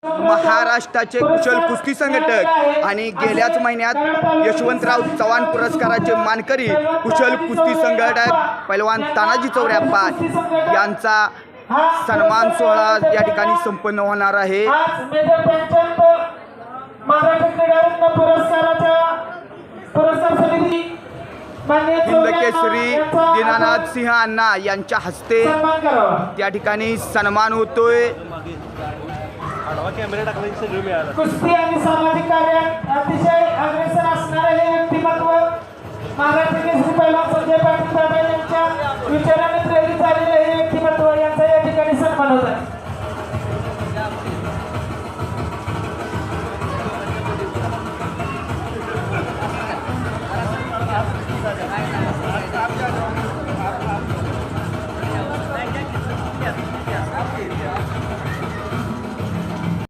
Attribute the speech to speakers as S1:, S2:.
S1: महाराष्ट्राचे कुशल कुस्ती संघटक आणि गेल्याच महिन्यात यशवंतराव चव्हाण पुरस्काराचे मानकरी कुशल कुस्ती संघटक पैलवान तानाजी चौऱ्याप्पा यांचा सन्मान सोहळा या ठिकाणी संपन्न होणार आहे। हिंदकेसरी दीनानाथ सिंह अण्णा यांच्या हस्ते त्या ठिकाणी सन्मान होतोय।
S2: कुस्ती आणि सामाजिक कार्यात अतिशय अग्रेसर असणारे हे व्यक्तिमत्व महाराष्ट्र केसरी पैलवान संजय पाटील दादा यांच्या विचाराने प्रेरित झालेले हे व्यक्तिमत्व यांचा या ठिकाणी सन्मान होत आहे।